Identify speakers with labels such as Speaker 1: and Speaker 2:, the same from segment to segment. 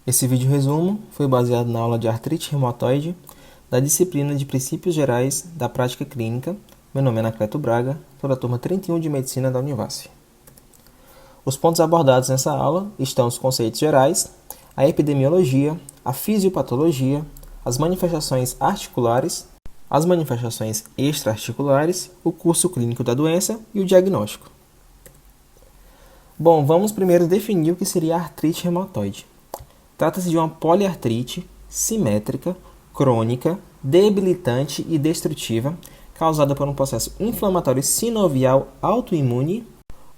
Speaker 1: Esse vídeo resumo foi baseado na aula de artrite reumatoide da disciplina de Princípios Gerais da Prática Clínica. Meu nome é Anacleto Braga, sou da turma 31 de Medicina da Univasf. Os pontos abordados nessa aula estão os conceitos gerais, a epidemiologia, a fisiopatologia, as manifestações articulares, as manifestações extra-articulares, o curso clínico da doença e o diagnóstico. Bom, vamos primeiro definir o que seria a artrite reumatoide. Trata-se de uma poliartrite simétrica, crônica, debilitante e destrutiva, causada por um processo inflamatório sinovial autoimune,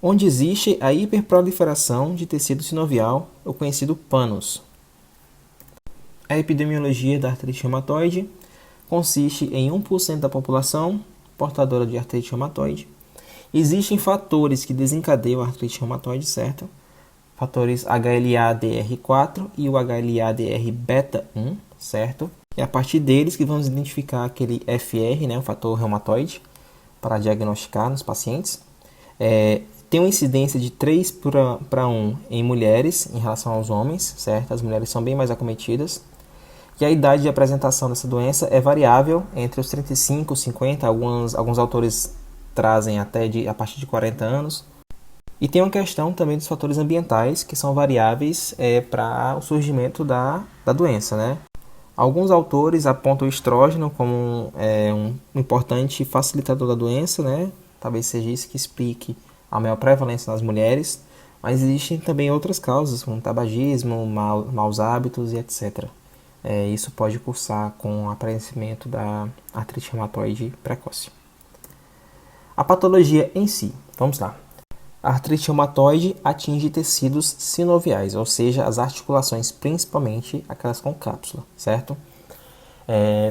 Speaker 1: onde existe a hiperproliferação de tecido sinovial, o conhecido pânus. A epidemiologia da artrite reumatoide consiste em 1% da população portadora de artrite reumatoide. Existem fatores que desencadeiam a artrite reumatoide, certo? Fatores HLA-DR4 e o HLA-DR beta 1, certo? É a partir deles que vamos identificar aquele FR, né, o fator reumatoide, para diagnosticar nos pacientes. Tem uma incidência de 3:1 em mulheres em relação aos homens, certo? As mulheres são bem mais acometidas. E a idade de apresentação dessa doença é variável entre os 35 e 50, alguns autores trazem até a partir de 40 anos. E tem uma questão também dos fatores ambientais, que são variáveis para o surgimento da doença, né? Alguns autores apontam o estrógeno como um importante facilitador da doença, né? Talvez seja isso que explique a maior prevalência nas mulheres, mas existem também outras causas, como tabagismo, maus hábitos e etc. Isso pode cursar com o aparecimento da artrite reumatoide precoce. A patologia em si, vamos lá. A artrite reumatoide atinge tecidos sinoviais, ou seja, as articulações, principalmente aquelas com cápsula, certo?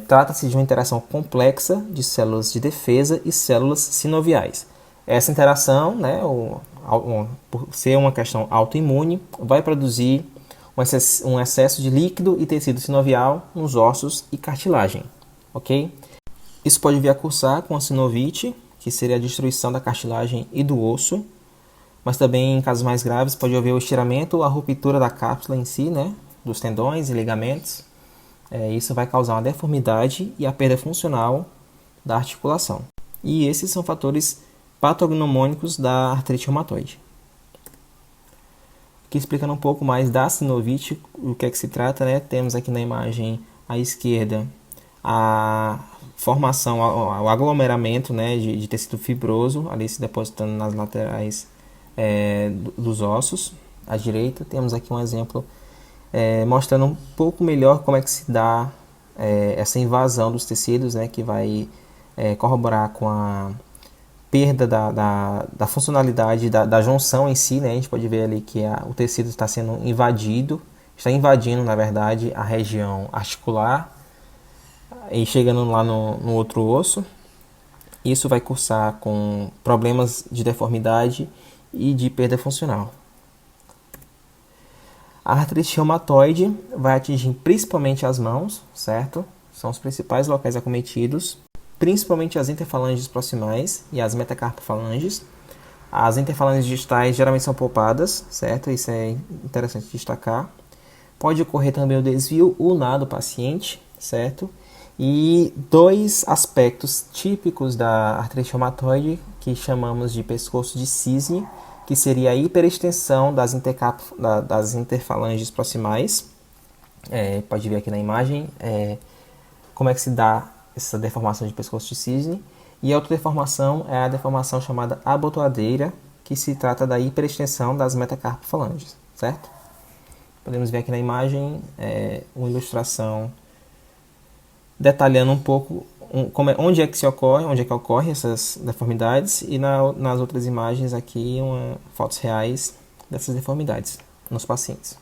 Speaker 1: Trata-se de uma interação complexa de células de defesa e células sinoviais. Essa interação, né, por ser uma questão autoimune, vai produzir um excesso de líquido e tecido sinovial nos ossos e cartilagem, ok? Isso pode vir a cursar com a sinovite, que seria a destruição da cartilagem e do osso, mas também em casos mais graves pode haver o estiramento ou a ruptura da cápsula em si, né, dos tendões e ligamentos. Isso vai causar uma deformidade e a perda funcional da articulação. E esses são fatores patognomônicos da artrite reumatoide. Aqui explicando um pouco mais da sinovite, o que é que se trata, né? Temos aqui na imagem à esquerda a formação, o aglomeramento, né, de tecido fibroso ali se depositando nas laterais dos ossos. À direita temos aqui um exemplo mostrando um pouco melhor como é que se dá essa invasão dos tecidos, né, que vai corroborar com a perda da funcionalidade da junção em si, né? A gente pode ver ali que o tecido está sendo invadido, está invadindo, na verdade, a região articular e chegando lá no outro osso. Isso vai cursar com problemas de deformidade e de perda funcional. A artrite reumatoide vai atingir principalmente as mãos, certo? São os principais locais acometidos, principalmente as interfalanges proximais e as metacarpofalanges. As interfalanges distais geralmente são poupadas, certo? Isso é interessante destacar. Pode ocorrer também o desvio ulnar do paciente, certo? E dois aspectos típicos da artrite reumatoide que chamamos de pescoço de cisne, que seria a hiperextensão das interfalanges proximais. Pode ver aqui na imagem como é que se dá essa deformação de pescoço de cisne. E a outra deformação é a deformação chamada abotoadeira, que se trata da hiperextensão das metacarpofalanges, certo? Podemos ver aqui na imagem uma ilustração detalhando um pouco onde é que ocorre essas deformidades, e nas outras imagens aqui fotos reais dessas deformidades nos pacientes.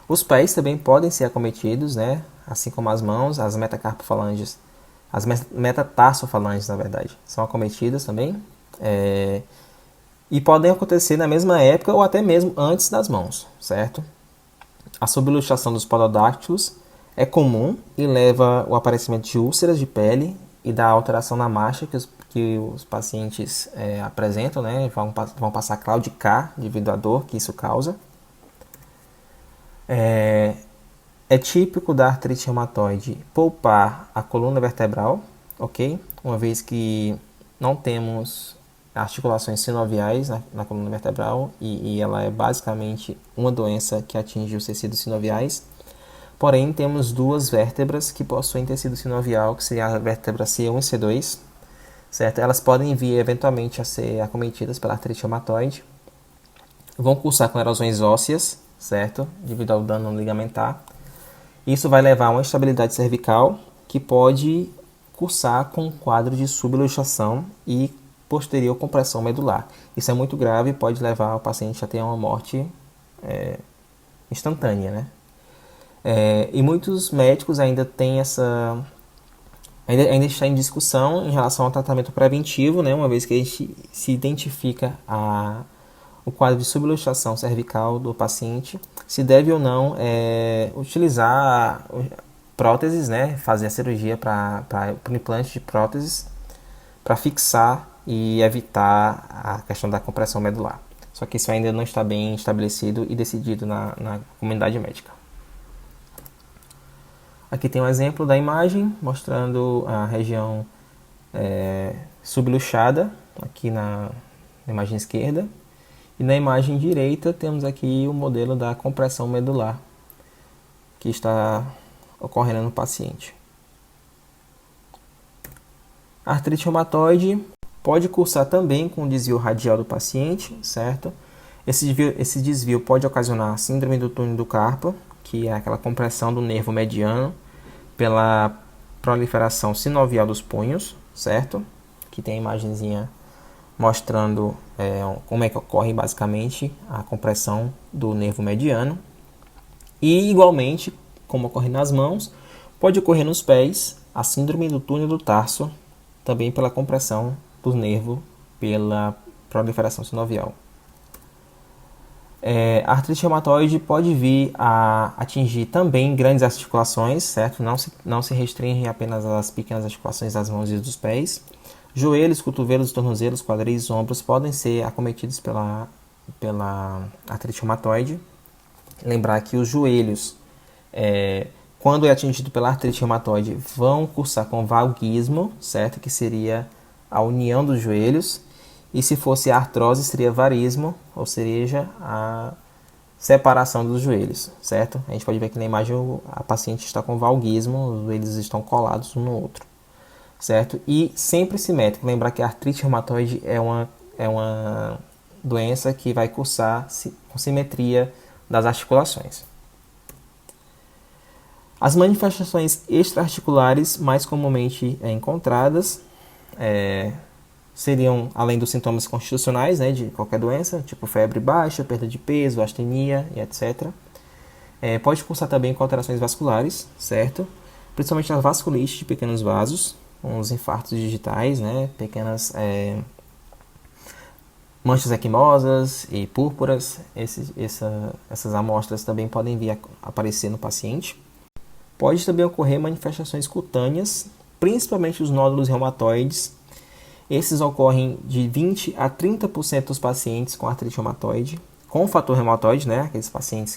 Speaker 1: Os pés também podem ser acometidos, né? Assim como as mãos, as metacarpofalanges, as metatarsofalanges, na verdade, são acometidas também. E podem acontecer na mesma época ou até mesmo antes das mãos, certo? A subilustração dos pododáctilos é comum e leva ao aparecimento de úlceras de pele e da alteração na marcha que os pacientes apresentam, né? Vão passar claudicar devido à dor que isso causa. É típico da artrite reumatoide poupar a coluna vertebral, ok? Uma vez que não temos articulações sinoviais na coluna vertebral e ela é basicamente uma doença que atinge os tecidos sinoviais. Porém, temos duas vértebras que possuem tecido sinovial, que seria a vértebra C1 e C2, certo? Elas podem vir eventualmente a ser acometidas pela artrite reumatoide. Vão cursar com erosões ósseas, certo? Devido ao dano ligamentar. Isso vai levar a uma instabilidade cervical que pode cursar com um quadro de subluxação e posterior compressão medular. Isso é muito grave e pode levar o paciente a ter uma morte instantânea, né? E muitos médicos ainda têm ainda está em discussão em relação ao tratamento preventivo, né? Uma vez que a gente se identifica o quadro de subluxação cervical do paciente, se deve ou não utilizar próteses, né? Fazer a cirurgia para o implante de próteses para fixar e evitar a questão da compressão medular. Só que isso ainda não está bem estabelecido e decidido na comunidade médica. Aqui tem um exemplo da imagem mostrando a região subluxada, aqui na imagem esquerda. E na imagem direita temos aqui o modelo da compressão medular que está ocorrendo no paciente. A artrite reumatoide pode cursar também com o desvio radial do paciente, certo? Esse desvio pode ocasionar síndrome do túnel do carpo, que é aquela compressão do nervo mediano pela proliferação sinovial dos punhos, certo? Aqui tem a imagenzinha mostrando como é que ocorre basicamente a compressão do nervo mediano. E igualmente, como ocorre nas mãos, pode ocorrer nos pés a síndrome do túnel do tarso, também pela compressão do nervo pela proliferação sinovial. A artrite reumatoide pode vir a atingir também grandes articulações, certo? Não se restringe apenas às pequenas articulações das mãos e dos pés. Joelhos, cotovelos, tornozelos, quadris, ombros podem ser acometidos pela artrite reumatoide. Lembrar que os joelhos, quando é atingido pela artrite reumatoide, vão cursar com valgismo, certo? Que seria a união dos joelhos. E se fosse artrose, seria varismo, ou seja, a separação dos joelhos, certo? A gente pode ver que na imagem a paciente está com valgismo, os joelhos estão colados um no outro, certo? E sempre simétrico. Lembrar que a artrite reumatoide é uma doença que vai cursar com simetria das articulações. As manifestações extraarticulares mais comumente encontradas seriam, além dos sintomas constitucionais, né, de qualquer doença, tipo febre baixa, perda de peso, astenia e etc. Pode cursar também com alterações vasculares, certo? Principalmente a vasculite de pequenos vasos, com os infartos digitais, né, pequenas manchas equimosas e púrpuras. Essas amostras também podem vir a aparecer no paciente. Pode também ocorrer manifestações cutâneas, principalmente os nódulos reumatoides. Esses ocorrem de 20 a 30% dos pacientes com artrite reumatoide, com fator reumatoide, né? Aqueles pacientes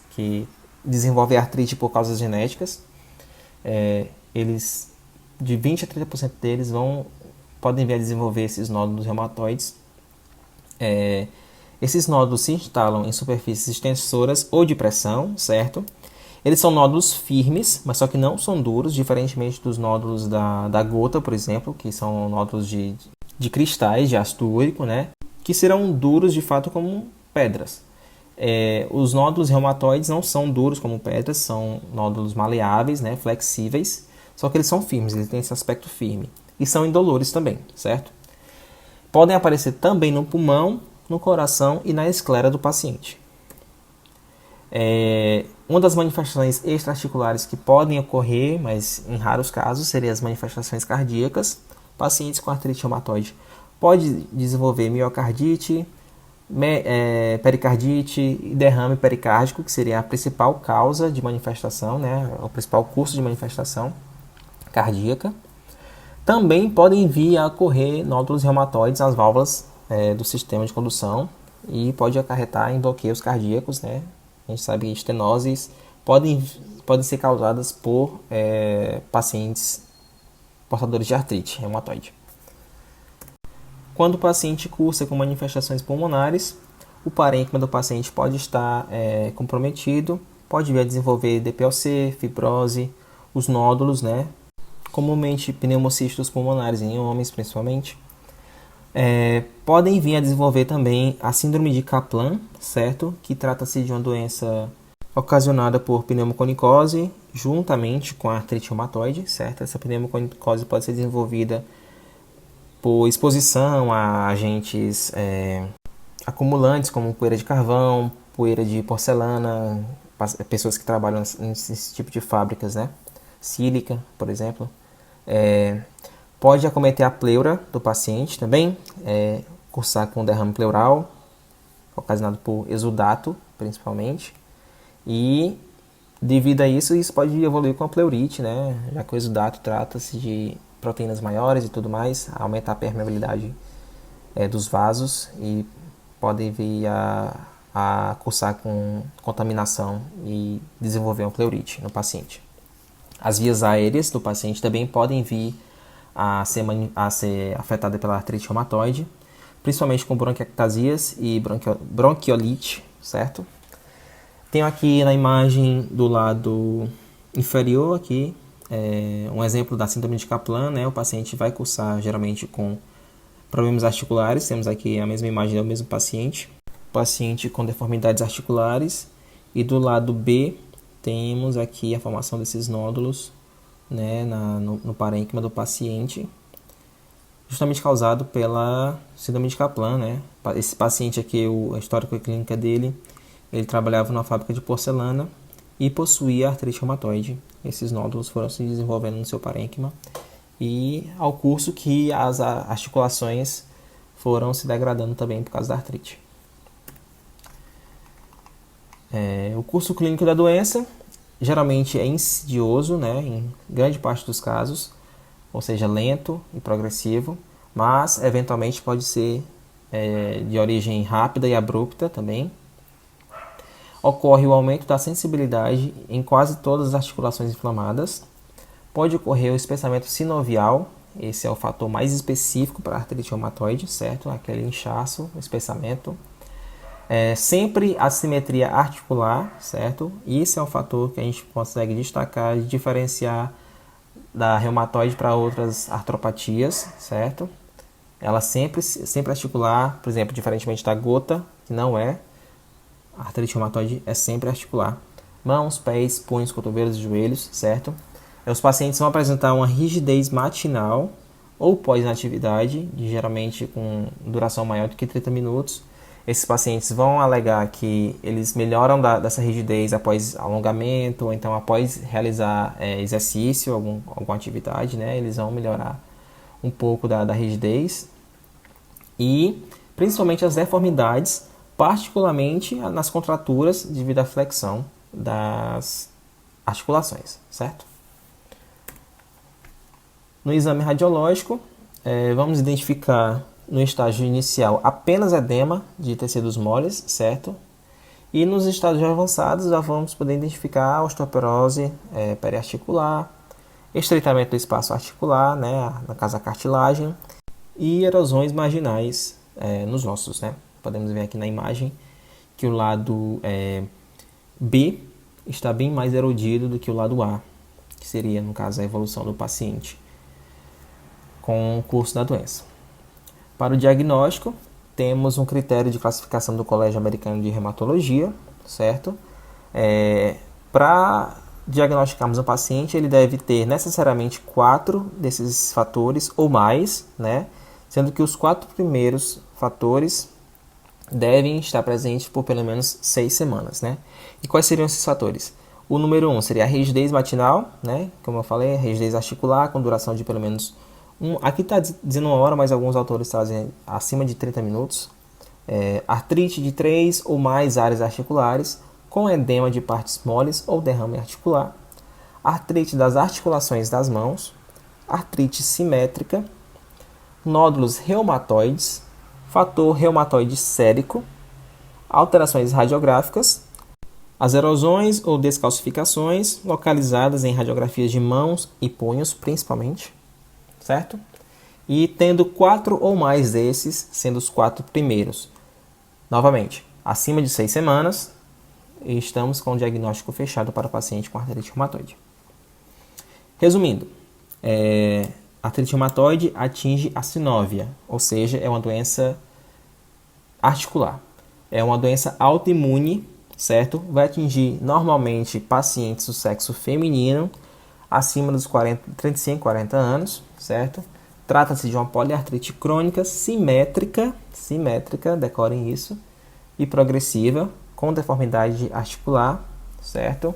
Speaker 1: que desenvolvem artrite por causas genéticas. Eles, de 20 a 30% deles podem vir a desenvolver esses nódulos reumatoides. Esses nódulos se instalam em superfícies extensoras ou de pressão, certo? Eles são nódulos firmes, mas só que não são duros, diferentemente dos nódulos da gota, por exemplo, que são nódulos de cristais de ácido úrico, né? Que serão duros de fato como pedras. Os nódulos reumatoides não são duros como pedras, são nódulos maleáveis, né? Flexíveis, só que eles são firmes, eles têm esse aspecto firme. E são indolores também, certo? Podem aparecer também no pulmão, no coração e na esclera do paciente. Uma das manifestações extraarticulares que podem ocorrer, mas em raros casos, seriam as manifestações cardíacas. Pacientes com artrite reumatoide podem desenvolver miocardite, pericardite e derrame pericárdico, que seria a principal causa de manifestação, né? O principal curso de manifestação cardíaca. Também podem vir a ocorrer nódulos reumatoides nas válvulas do sistema de condução e pode acarretar em bloqueios cardíacos, né? A gente sabe que estenoses podem ser causadas por pacientes portadores de artrite reumatoide. Quando o paciente cursa com manifestações pulmonares, o parênquima do paciente pode estar comprometido, pode vir a desenvolver DPLC, fibrose, os nódulos, né? Comumente pneumocistos pulmonares em homens, principalmente. Podem vir a desenvolver também a síndrome de Kaplan, certo? Que trata-se de uma doença ocasionada por pneumoconicose, juntamente com a artrite reumatoide, certo? Essa pneumoconicose pode ser desenvolvida por exposição a agentes acumulantes, como poeira de carvão, poeira de porcelana, pessoas que trabalham nesse tipo de fábricas, né? Sílica, por exemplo. Pode acometer a pleura do paciente também, cursar com derrame pleural, ocasionado por exudato, principalmente. E, devido a isso, pode evoluir com a pleurite, né? Já que o exudato trata-se de proteínas maiores e tudo mais, aumentar a permeabilidade dos vasos e podem vir a cursar com contaminação e desenvolver uma pleurite no paciente. As vias aéreas do paciente também podem vir a ser afetadas pela artrite reumatoide, principalmente com bronquiectasias e bronquiolite, certo? Tenho aqui na imagem do lado inferior aqui um exemplo da síndrome de Kaplan, né? O paciente vai cursar geralmente com problemas articulares. Temos aqui a mesma imagem do mesmo paciente com deformidades articulares, e do lado B temos aqui a formação desses nódulos, né, no parênquima do paciente, justamente causado pela síndrome de Kaplan, né? Esse paciente aqui, a história clínica dele, ele trabalhava numa fábrica de porcelana e possuía artrite reumatoide. Esses nódulos foram se desenvolvendo no seu parênquima e ao curso que as articulações foram se degradando também por causa da artrite. O curso clínico da doença geralmente é insidioso, né, em grande parte dos casos, ou seja, lento e progressivo, mas eventualmente pode ser de origem rápida e abrupta também. Ocorre o aumento da sensibilidade em quase todas as articulações inflamadas. Pode ocorrer o espessamento sinovial, esse é o fator mais específico para a artrite reumatoide, certo? Aquele inchaço, o espessamento. Sempre a simetria articular, certo? Isso é um fator que a gente consegue destacar e diferenciar da reumatoide para outras artropatias, certo? Ela sempre articular, por exemplo, diferentemente da gota, que não é. A artrite reumatoide é sempre articular. Mãos, pés, punhos, cotovelos e joelhos, certo? Os pacientes vão apresentar uma rigidez matinal ou pós-inatividade, geralmente com duração maior do que 30 minutos. Esses pacientes vão alegar que eles melhoram dessa rigidez após alongamento, ou então após realizar exercício, alguma atividade, né? Eles vão melhorar um pouco da rigidez. E principalmente as deformidades, particularmente nas contraturas devido à flexão das articulações, certo? No exame radiológico, vamos identificar no estágio inicial apenas edema de tecidos moles, certo? E nos estágios avançados já vamos poder identificar osteoporose periarticular, estreitamento do espaço articular, né, no caso a cartilagem, e erosões marginais nos ossos, né? Podemos ver aqui na imagem que o lado B está bem mais erodido do que o lado A, que seria, no caso, a evolução do paciente com o curso da doença. Para o diagnóstico, temos um critério de classificação do Colégio Americano de Reumatologia, certo? Para diagnosticarmos um paciente, ele deve ter necessariamente 4 desses fatores ou mais, né? Sendo que os 4 primeiros fatores devem estar presentes por pelo menos 6 semanas, né? E quais seriam esses fatores? O número 1 seria a rigidez matinal, né? Como eu falei, a rigidez articular com duração de pelo menos aqui está dizendo 1 hora, mas alguns autores trazem acima de 30 minutos. Artrite de 3 ou mais áreas articulares, com edema de partes moles ou derrame articular. Artrite das articulações das mãos, artrite simétrica, nódulos reumatoides, fator reumatoide sérico, alterações radiográficas, as erosões ou descalcificações localizadas em radiografias de mãos e punhos, principalmente, certo? E tendo 4 ou mais desses, sendo os 4 primeiros. Novamente, acima de 6 semanas, estamos com o diagnóstico fechado para o paciente com artrite reumatoide. Resumindo, a artrite reumatoide atinge a sinóvia, ou seja, é uma doença articular. É uma doença autoimune, certo? Vai atingir normalmente pacientes do sexo feminino acima dos 35, 40 anos, certo? Trata-se de uma poliartrite crônica simétrica, decorem isso, e progressiva, com deformidade articular, certo?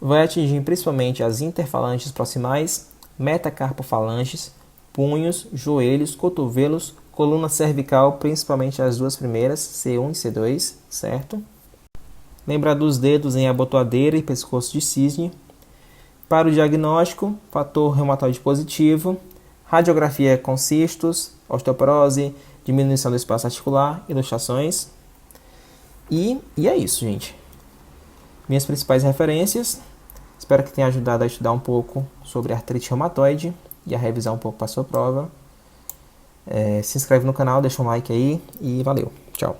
Speaker 1: Vai atingir principalmente as interfalanges proximais, metacarpofalanges, punhos, joelhos, cotovelos, coluna cervical, principalmente as duas primeiras, C1 e C2, certo? Lembrar dos dedos em abotoadeira e pescoço de cisne. Para o diagnóstico, fator reumatoide positivo, radiografia com cistos, osteoporose, diminuição do espaço articular, ilustrações. E é isso, gente. Minhas principais referências. Espero que tenha ajudado a estudar um pouco sobre artrite reumatoide e a revisar um pouco para a sua prova. Se inscreve no canal, deixa um like aí e valeu. Tchau.